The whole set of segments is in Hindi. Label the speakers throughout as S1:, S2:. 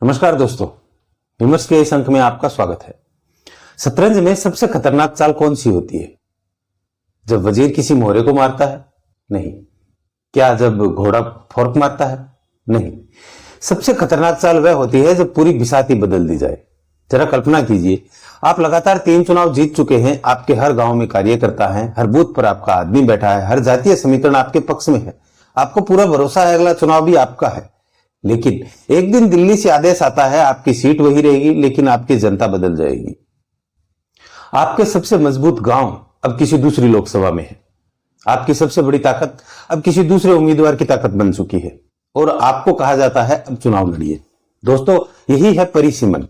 S1: नमस्कार दोस्तों, विमर्श के इस अंक में आपका स्वागत है। शतरंज में सबसे खतरनाक चाल कौन सी होती है? जब वजीर किसी मोहरे को मारता है? नहीं। क्या जब घोड़ा फोर्क मारता है? नहीं। सबसे खतरनाक चाल वह होती है जब पूरी बिसाती बदल दी जाए। जरा कल्पना कीजिए, आप लगातार 3 चुनाव जीत चुके हैं, आपके हर गांव में कार्यकर्ता है, हर बूथ पर आपका आदमी बैठा है, हर जातीय समीकरण आपके पक्ष में है, आपको पूरा भरोसा है अगला चुनाव भी आपका है। लेकिन एक दिन दिल्ली से आदेश आता है, आपकी सीट वही रहेगी लेकिन आपकी जनता बदल जाएगी। आपके सबसे मजबूत गांव अब किसी दूसरी लोकसभा में है, आपकी सबसे बड़ी ताकत अब किसी दूसरे उम्मीदवार की ताकत बन चुकी है और आपको कहा जाता है अब चुनाव लड़िए। दोस्तों, यही है परिसीमन।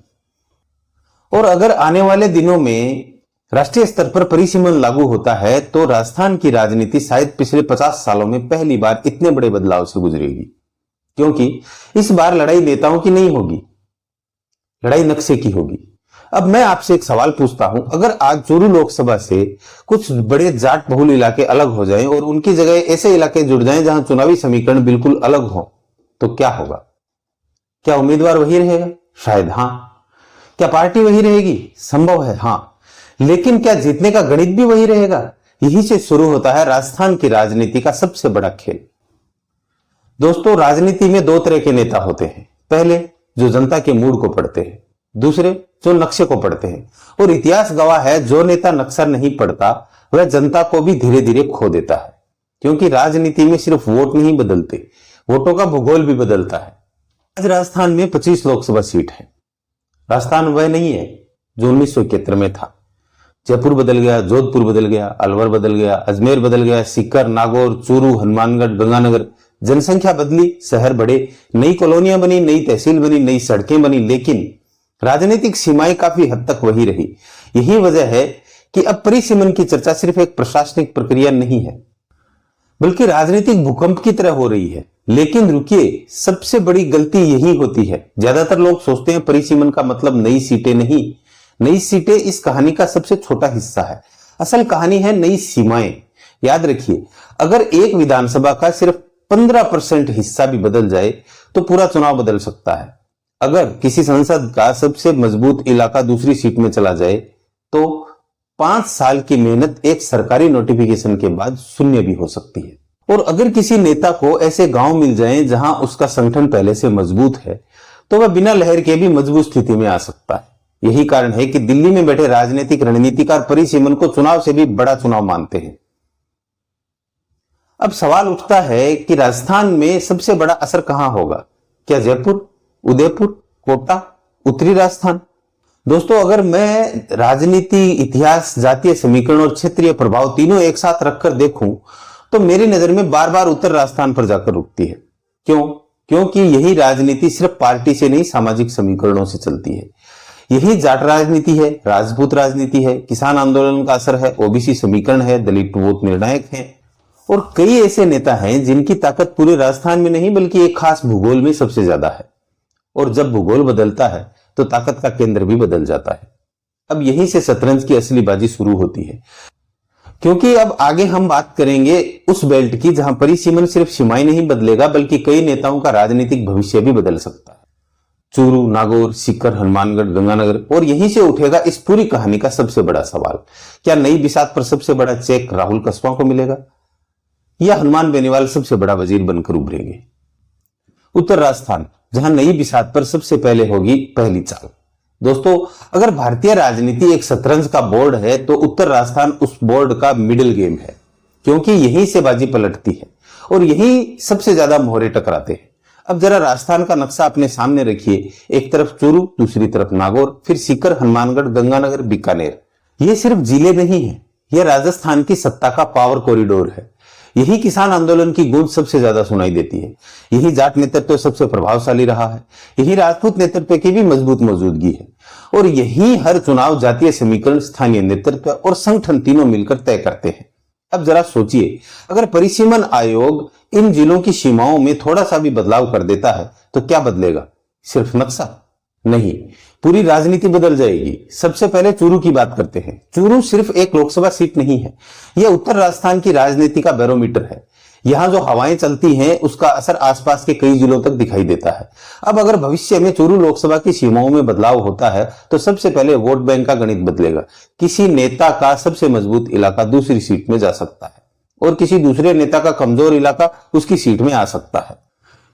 S1: और अगर आने वाले दिनों में राष्ट्रीय स्तर पर परिसीमन लागू होता है तो राजस्थान की राजनीति शायद पिछले 50 सालों में पहली बार इतने बड़े बदलाव से गुजरेगी, क्योंकि इस बार लड़ाई नेताओं की नहीं होगी, लड़ाई नक्शे की होगी। अब मैं आपसे एक सवाल पूछता हूं, अगर आज चूरू लोकसभा से कुछ बड़े जाट बहुल इलाके अलग हो जाएं और उनकी जगह ऐसे इलाके जुड़ जाएं जहां चुनावी समीकरण बिल्कुल अलग हो, तो क्या होगा? क्या उम्मीदवार वही रहेगा? शायद हां। क्या पार्टी वही रहेगी? संभव है हां। लेकिन क्या जीतने का गणित भी वही रहेगा? यही से शुरू होता है राजस्थान की राजनीति का सबसे बड़ा खेल। दोस्तों, राजनीति में 2 तरह के नेता होते हैं। पहले जो जनता के मूड को पढ़ते हैं, दूसरे जो नक्शे को पढ़ते हैं। और इतिहास गवाह है, जो नेता नक्शा नहीं पढ़ता वह जनता को भी धीरे धीरे खो देता है, क्योंकि राजनीति में सिर्फ वोट नहीं बदलते, वोटों का भूगोल भी बदलता है। आज राजस्थान में 25 लोकसभा सीट है। राजस्थान वह नहीं है जो 1971 में था। जयपुर बदल गया, जोधपुर बदल गया, अलवर बदल गया, अजमेर बदल गया, सीकर, नागौर, चूरू, हनुमानगढ़, गंगानगर। जनसंख्या बदली, शहर बढ़े, नई कॉलोनियां बनी, नई तहसील बनी, नई सड़कें बनी, लेकिन राजनीतिक सीमाएं काफी हद तक वही रही। यही वजह है कि अब परिसीमन की चर्चा सिर्फ एक प्रशासनिक प्रक्रिया नहीं है, बल्कि राजनीतिक भूकंप की तरह हो रही है। लेकिन रुकिए, सबसे बड़ी गलती यही होती है। ज्यादातर लोग सोचते हैं परिसीमन का मतलब नई सीटें नहीं। नई सीटें इस कहानी का सबसे छोटा हिस्सा है। असल कहानी है नई सीमाएं। याद रखिए, अगर एक विधानसभा का सिर्फ 15% हिस्सा भी बदल जाए तो पूरा चुनाव बदल सकता है। अगर किसी संसद का सबसे मजबूत इलाका दूसरी सीट में चला जाए तो 5 साल की मेहनत एक सरकारी नोटिफिकेशन के बाद शून्य भी हो सकती है। और अगर किसी नेता को ऐसे गांव मिल जाएं जहां उसका संगठन पहले से मजबूत है तो वह बिना लहर के भी मजबूत स्थिति में आ सकता है। यही कारण है कि दिल्ली में बैठे राजनीतिक रणनीतिकार परिसीमन को चुनाव से भी बड़ा चुनाव मानते हैं। अब सवाल उठता है कि राजस्थान में सबसे बड़ा असर कहां होगा? क्या जयपुर, उदयपुर, कोटा, उत्तरी राजस्थान? दोस्तों, अगर मैं राजनीति, इतिहास, जातीय समीकरण और क्षेत्रीय प्रभाव तीनों एक साथ रखकर देखूं तो मेरी नजर में बार बार उत्तर राजस्थान पर जाकर रुकती है। क्यों? क्योंकि यही राजनीति सिर्फ पार्टी से नहीं, सामाजिक समीकरणों से चलती है। यही जाट राजनीति है, राजपूत राजनीति है, किसान आंदोलन का असर है, ओबीसी समीकरण है, दलित वोट निर्णायक है और कई ऐसे नेता हैं जिनकी ताकत पूरे राजस्थान में नहीं बल्कि एक खास भूगोल में सबसे ज्यादा है। और जब भूगोल बदलता है तो ताकत का केंद्र भी बदल जाता है। अब यहीं से शतरंज की असली बाजी शुरू होती है, क्योंकि अब आगे हम बात करेंगे उस बेल्ट की जहां परिसीमन सिर्फ सीमाएं नहीं बदलेगा बल्कि कई नेताओं का राजनीतिक भविष्य भी बदल सकता है। चूरू, नागौर, सीकर, हनुमानगढ़, गंगानगर। और यहीं से उठेगा इस पूरी कहानी का सबसे बड़ा सवाल। क्या नई बिसात पर सबसे बड़ा चेक राहुल कस्वां को मिलेगा या हनुमान बेनीवाल सबसे बड़ा वजीर बनकर उभरेंगे? उत्तर राजस्थान, जहां नई बिसात पर सबसे पहले होगी पहली चाल। दोस्तों, अगर भारतीय राजनीति एक शतरंज का बोर्ड है तो उत्तर राजस्थान उस बोर्ड का मिडिल गेम है, क्योंकि यहीं से बाजी पलटती है और यहीं सबसे ज्यादा मोहरे टकराते हैं। अब जरा राजस्थान का नक्शा अपने सामने रखिए। एक तरफ चूरू, दूसरी तरफ नागौर, फिर सीकर, हनुमानगढ़, गंगानगर, बीकानेर। ये सिर्फ जिले नहीं है, यह राजस्थान की सत्ता का पावर कॉरिडोर है। यही किसान आंदोलन की गूंज सबसे ज्यादा सुनाई देती है। यही जाट नेतृत्व सबसे प्रभावशाली रहा है। यही राजपूत नेतृत्व की भी मजबूत मौजूदगी है। और यही हर चुनाव जातीय समीकरण, स्थानीय नेतृत्व और संगठन तीनों मिलकर तय करते हैं। अब जरा सोचिए, अगर परिसीमन आयोग इन जिलों की सीमाओं में थोड़ा सा भी बदलाव कर देता है तो क्या बदलेगा? सिर्फ नक्शा? नहीं, पूरी राजनीति बदल जाएगी। सबसे पहले चूरू की बात करते हैं। चूरू सिर्फ एक लोकसभा सीट नहीं है, यह उत्तर राजस्थान की राजनीति का बैरोमीटर है। यहां जो हवाएं चलती हैं उसका असर आसपास के कई जिलों तक दिखाई देता है। अब अगर भविष्य में चूरू लोकसभा की सीमाओं में बदलाव होता है तो सबसे पहले वोट बैंक का गणित बदलेगा। किसी नेता का सबसे मजबूत इलाका दूसरी सीट में जा सकता है और किसी दूसरे नेता का कमजोर इलाका उसकी सीट में आ सकता है।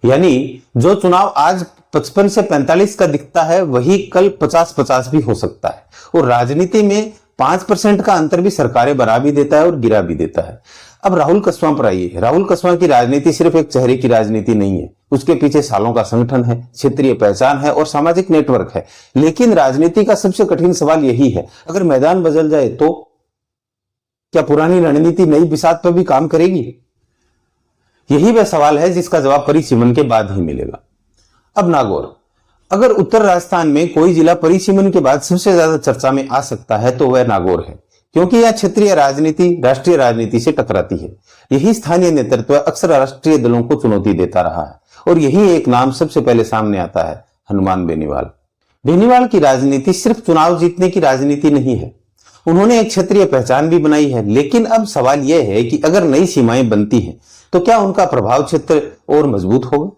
S1: यानी जो चुनाव आज 55 से 45 का दिखता है वही कल 50-50 भी हो सकता है। और राजनीति में 5% का अंतर भी सरकारें बना भी देता है और गिरा भी देता है। अब राहुल कस्वां पर आइए। राहुल कस्वां की राजनीति सिर्फ एक चेहरे की राजनीति नहीं है, उसके पीछे सालों का संगठन है, क्षेत्रीय पहचान है और सामाजिक नेटवर्क है। लेकिन राजनीति का सबसे कठिन सवाल यही है, अगर मैदान बदल जाए तो क्या पुरानी रणनीति नई बिसात पर भी काम करेगी? यही वह सवाल है जिसका जवाब परिसीमन के बाद ही मिलेगा। अब नागौर। अगर उत्तर राजस्थान में कोई जिला परिसीमन के बाद सबसे ज्यादा चर्चा में आ सकता है तो वह नागौर है, क्योंकि यह क्षेत्रीय राजनीति राष्ट्रीय राजनीति से टकराती है। यही स्थानीय नेतृत्व अक्सर राष्ट्रीय दलों को चुनौती देता रहा है और यही एक नाम सबसे पहले सामने आता है, हनुमान बेनीवाल। बेनीवाल की राजनीति सिर्फ चुनाव जीतने की राजनीति नहीं है, उन्होंने एक क्षेत्रीय पहचान भी बनाई है। लेकिन अब सवाल यह है कि अगर नई सीमाएं बनती हैं तो क्या उनका प्रभाव क्षेत्र और मजबूत होगा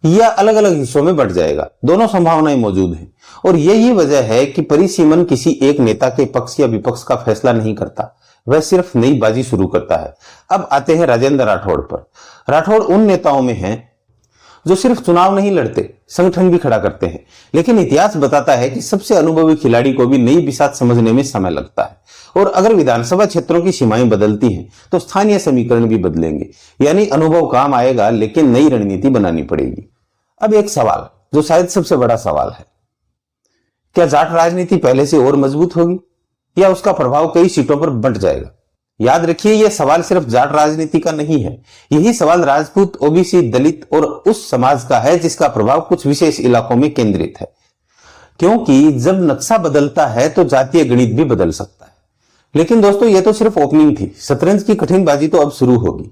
S1: या अलग अलग हिस्सों में बढ़ जाएगा? दोनों संभावनाएं मौजूद हैं और यही वजह है कि परिसीमन किसी एक नेता के पक्ष या विपक्ष का फैसला नहीं करता, वह सिर्फ नई बाजी शुरू करता है। अब आते हैं राजेंद्र राठौड़ पर। राठौड़ उन नेताओं में हैं जो सिर्फ चुनाव नहीं लड़ते, संगठन भी खड़ा करते हैं। लेकिन इतिहास बताता है कि सबसे अनुभवी खिलाड़ी को भी नई बिसात समझने में समय लगता है। और अगर विधानसभा क्षेत्रों की सीमाएं बदलती हैं तो स्थानीय समीकरण भी बदलेंगे। यानी अनुभव काम आएगा लेकिन नई रणनीति बनानी पड़ेगी। अब एक सवाल जो शायद सबसे बड़ा सवाल है, क्या जाट राजनीति पहले से और मजबूत होगी या उसका प्रभाव कई सीटों पर बंट जाएगा? याद रखिए, यह सवाल सिर्फ जाट राजनीति का नहीं है, यही सवाल राजपूत, ओबीसी, दलित और उस समाज का है जिसका प्रभाव कुछ विशेष इलाकों में केंद्रित है। क्योंकि जब नक्शा बदलता है तो जातीय गणित भी बदल सकता है। लेकिन दोस्तों, यह तो सिर्फ ओपनिंग थी, शतरंज की कठिन बाजी तो अब शुरू होगी।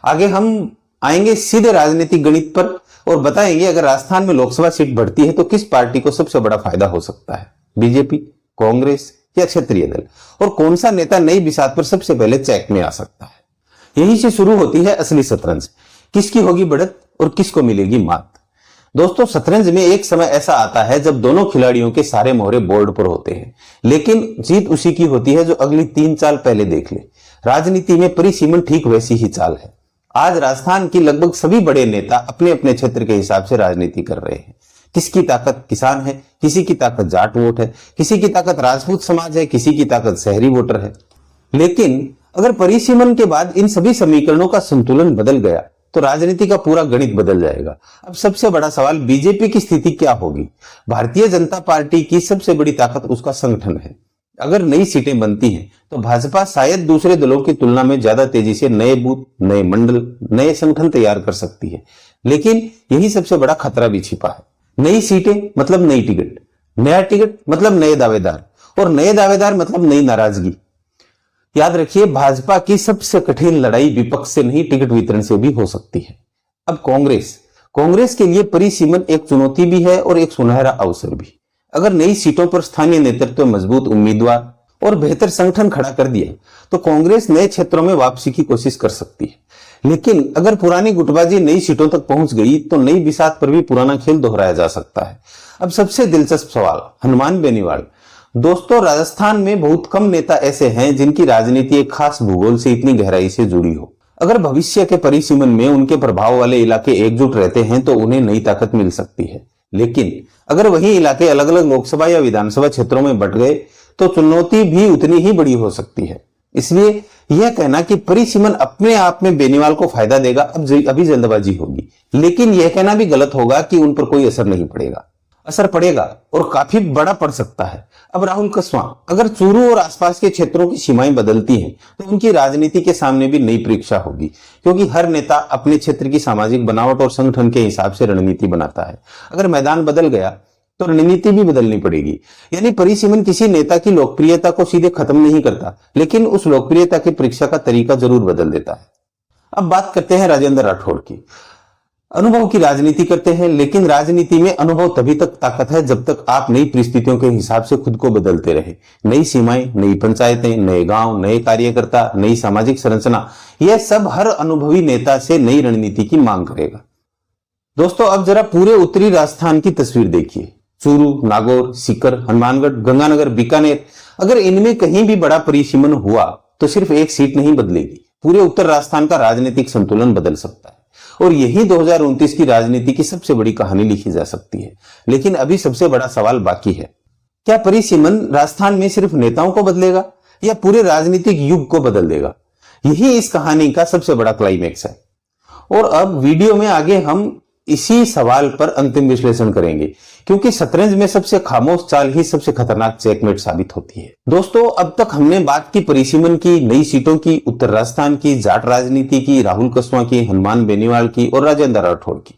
S1: आगे हम आएंगे सीधे राजनीतिक गणित पर और बताएंगे अगर राजस्थान में लोकसभा सीट बढ़ती है तो किस पार्टी को सबसे बड़ा फायदा हो सकता है, बीजेपी, कांग्रेस या क्षेत्रीय दल, और कौन सा नेता नई बिसात पर सबसे पहले चेक में आ सकता है। यहीं से शुरू होती है असली शतरंज, किसकी होगी बढ़त और किसको मिलेगी मात। दोस्तों, शतरंज में एक समय ऐसा आता है जब दोनों खिलाड़ियों के सारे मोहरे बोर्ड पर होते हैं, लेकिन जीत उसी की होती है जो अगली 3 चाल पहले देख ले। राजनीति में परिसीमन ठीक वैसी ही चाल है। आज राजस्थान की लगभग सभी बड़े नेता अपने अपने क्षेत्र के हिसाब से राजनीति कर रहे हैं। किसकी ताकत किसान है, किसी की ताकत जाट वोट है, किसी की ताकत राजपूत समाज है, किसी की ताकत शहरी वोटर है। लेकिन अगर परिसीमन के बाद इन सभी समीकरणों का संतुलन बदल गया तो राजनीति का पूरा गणित बदल जाएगा। अब सबसे बड़ा सवाल, बीजेपी की स्थिति क्या होगी? भारतीय जनता पार्टी की सबसे बड़ी ताकत उसका संगठन है। अगर नई सीटें बनती हैं तो भाजपा शायद दूसरे दलों की तुलना में ज्यादा तेजी से नए बूथ, नए मंडल, नए संगठन तैयार कर सकती है। लेकिन यही सबसे बड़ा खतरा भी छिपा है। नई सीटें मतलब नई टिकट, नया टिकट मतलब नए दावेदार, और नए दावेदार मतलब नई नाराजगी। याद रखिए, भाजपा की सबसे कठिन लड़ाई विपक्ष से नहीं, टिकट वितरण से भी हो सकती है। अब कांग्रेस के लिए परिसीमन एक चुनौती भी है और एक सुनहरा अवसर भी। अगर नई सीटों पर स्थानीय नेतृत्व, मजबूत उम्मीदवार और बेहतर संगठन खड़ा कर दिया तो कांग्रेस नए क्षेत्रों में वापसी की कोशिश कर सकती है। लेकिन अगर पुरानी गुटबाजी नई सीटों तक पहुंच गई तो नई बिसात पर भी पुराना खेल दोहराया जा सकता है। अब सबसे दिलचस्प सवाल, हनुमान बेनीवाल। दोस्तों, राजस्थान में बहुत कम नेता ऐसे हैं जिनकी राजनीति एक खास भूगोल से इतनी गहराई से जुड़ी हो। अगर भविष्य के परिसीमन में उनके प्रभाव वाले इलाके एकजुट रहते हैं तो उन्हें नई ताकत मिल सकती है। लेकिन अगर वही इलाके अलग अलग लोकसभा या विधानसभा क्षेत्रों में बंट गए तो चुनौती भी उतनी ही बड़ी हो सकती है। इसलिए यह कहना कि परिसीमन अपने आप में बेनीवाल को फायदा देगा अभी जल्दबाजी होगी। लेकिन यह कहना भी गलत होगा कि उन पर कोई असर नहीं पड़ेगा। असर पड़ेगा और काफी बड़ा पड़ सकता है। अब राहुल कस्वां, अगर चूरू और आसपास के क्षेत्रों की सीमाएं बदलती हैं तो उनकी राजनीति के सामने भी नई परीक्षा होगी, क्योंकि हर नेता अपने क्षेत्र की सामाजिक बनावट और संगठन के हिसाब से रणनीति बनाता है। अगर मैदान बदल गया तो रणनीति भी बदलनी पड़ेगी। यानी परिसीमन किसी नेता की लोकप्रियता को सीधे खत्म नहीं करता, लेकिन उस लोकप्रियता की परीक्षा का तरीका जरूर बदल देता है। अब बात करते हैं राजेंद्र राठौड़ की। अनुभव की राजनीति करते हैं, लेकिन राजनीति में अनुभव तभी तक ताकत है जब तक आप नई परिस्थितियों के हिसाब से खुद को बदलते रहे। नई सीमाएं, नई पंचायतें, नए गांव, नए कार्यकर्ता, नई सामाजिक संरचना, यह सब हर अनुभवी नेता से नई रणनीति की मांग करेगा। दोस्तों, अब जरा पूरे उत्तरी राजस्थान की तस्वीर देखिए। चूरू, नागौर, सीकर, हनुमानगढ़, गंगानगर, बीकानेर, अगर इनमें कहीं भी बड़ा परिसीमन हुआ तो सिर्फ एक सीट नहीं बदलेगी, पूरे उत्तर राजस्थान का राजनीतिक संतुलन बदल सकता है। और यही 2029 की राजनीति की सबसे बड़ी कहानी लिखी जा सकती है। लेकिन अभी सबसे बड़ा सवाल बाकी है, क्या परिसीमन राजस्थान में सिर्फ नेताओं को बदलेगा या पूरे राजनीतिक युग को बदल देगा? यही इस कहानी का सबसे बड़ा क्लाइमेक्स है। और अब वीडियो में आगे हम इसी सवाल पर अंतिम विश्लेषण करेंगे, क्योंकि शतरंज में सबसे खामोश चाल ही सबसे खतरनाक चेकमेट साबित होती है। दोस्तों, अब तक हमने बात की परिसीमन की, नई सीटों की, उत्तर राजस्थान की, जाट राजनीति की, राहुल कसवा की, हनुमान बेनीवाल की और राजेंद्र राठौड़ की।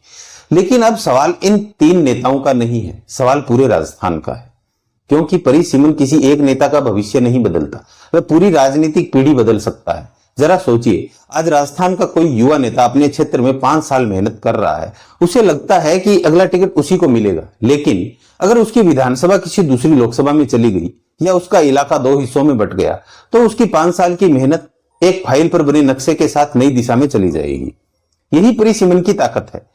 S1: लेकिन अब सवाल इन 3 नेताओं का नहीं है, सवाल पूरे राजस्थान का है। क्योंकि परिसीमन किसी एक नेता का भविष्य नहीं बदलता, वह पूरी राजनीतिक पीढ़ी बदल सकता है। जरा सोचिए, आज राजस्थान का कोई युवा नेता अपने क्षेत्र में 5 साल मेहनत कर रहा है, उसे लगता है कि अगला टिकट उसी को मिलेगा। लेकिन अगर उसकी विधानसभा किसी दूसरी लोकसभा में चली गई या उसका इलाका 2 हिस्सों में बंट गया, तो उसकी 5 साल की मेहनत एक फाइल पर बने नक्शे के साथ नई दिशा में चली जाएगी। यही परिसीमन की ताकत है।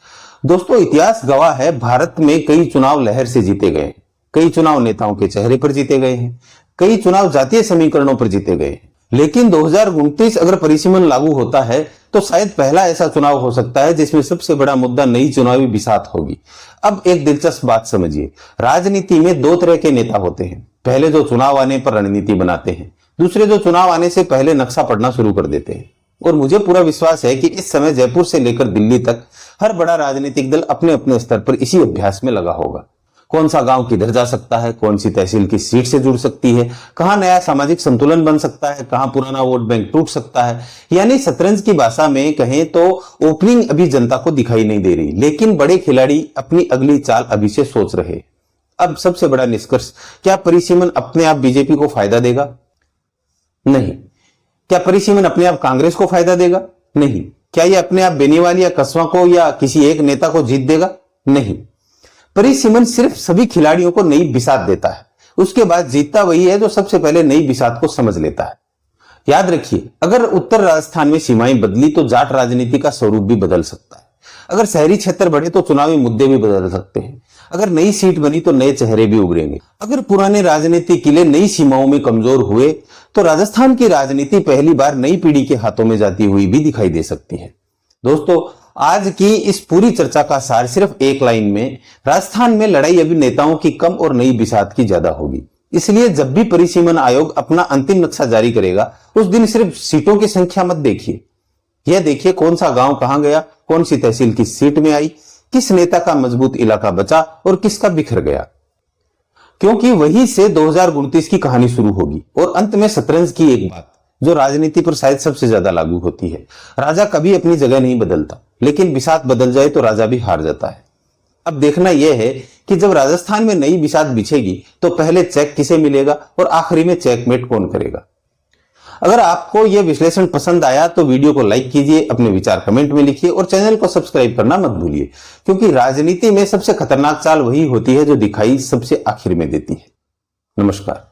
S1: दोस्तों, इतिहास गवाह है, भारत में कई चुनाव लहर से जीते गए, कई चुनाव नेताओं के चेहरे पर जीते गए हैं, कई चुनाव जातीय समीकरणों पर जीते गए। लेकिन 2029 अगर परिसीमन लागू होता है तो शायद पहला ऐसा चुनाव हो सकता है जिसमें सबसे बड़ा मुद्दा नई चुनावी बिसात होगी। अब एक दिलचस्प बात समझिए, राजनीति में 2 तरह के नेता होते हैं। पहले जो चुनाव आने पर रणनीति बनाते हैं, दूसरे जो चुनाव आने से पहले नक्शा पढ़ना शुरू कर देते हैं। और मुझे पूरा विश्वास है कि इस समय जयपुर से लेकर दिल्ली तक हर बड़ा राजनीतिक दल अपने अपने स्तर पर इसी अभ्यास में लगा होगा। कौन सा गांव किधर जा सकता है, कौन सी तहसील की सीट से जुड़ सकती है, कहां नया सामाजिक संतुलन बन सकता है, कहां पुराना वोट बैंक टूट सकता है। यानी शतरंज की भाषा में कहें तो ओपनिंग अभी जनता को दिखाई नहीं दे रही, लेकिन बड़े खिलाड़ी अपनी अगली चाल अभी से सोच रहे। अब सबसे बड़ा निष्कर्ष, क्या परिसीमन अपने आप बीजेपी को फायदा देगा? नहीं। क्या परिसीमन अपने आप कांग्रेस को फायदा देगा? नहीं। क्या यह अपने आप बेनीवाल या कसवा को या किसी एक नेता को जीत देगा? नहीं। परिसीमन सिर्फ सभी खिलाड़ियों को नई बिसात देता है। उसके बाद जीतता वही है जो सबसे पहले नई बिसात को समझ लेता है। याद रखिए, अगर उत्तर राजस्थान में सीमाएं बदली तो जाट राजनीति का स्वरूप भी बदल सकता है। अगर शहरी क्षेत्र बढ़े तो चुनावी मुद्दे भी बदल सकते हैं। अगर नई सीट बनी तो नए चेहरे भी उभरेंगे। अगर पुराने राजनीतिक किले नई सीमाओं में कमजोर हुए तो राजस्थान की राजनीति पहली बार नई पीढ़ी के हाथों में जाती हुई भी दिखाई दे सकती है। दोस्तों, आज की इस पूरी चर्चा का सार सिर्फ एक लाइन में, राजस्थान में लड़ाई अभी नेताओं की कम और नई बिसात की ज्यादा होगी। इसलिए जब भी परिसीमन आयोग अपना अंतिम नक्शा जारी करेगा, उस दिन सिर्फ सीटों की संख्या मत देखिए, यह देखिए कौन सा गांव कहां गया, कौन सी तहसील किस सीट में आई, किस नेता का मजबूत इलाका बचा और किसका बिखर गया। क्योंकि वहीं से 2029 की कहानी शुरू होगी। और अंत में शतरंज की एक बात जो राजनीति पर शायद सबसे ज्यादा लागू होती है, राजा कभी अपनी जगह नहीं बदलता, लेकिन बिसात बदल जाए तो राजा भी हार जाता है। अब देखना यह है कि जब राजस्थान में नई बिसात बिछेगी तो पहले चेक किसे मिलेगा और आखिरी में चेकमेट कौन करेगा। अगर आपको यह विश्लेषण पसंद आया तो वीडियो को लाइक कीजिए, अपने विचार कमेंट में लिखिए और चैनल को सब्सक्राइब करना मत भूलिए, क्योंकि राजनीति में सबसे खतरनाक चाल वही होती है जो दिखाई सबसे आखिर में देती है। नमस्कार।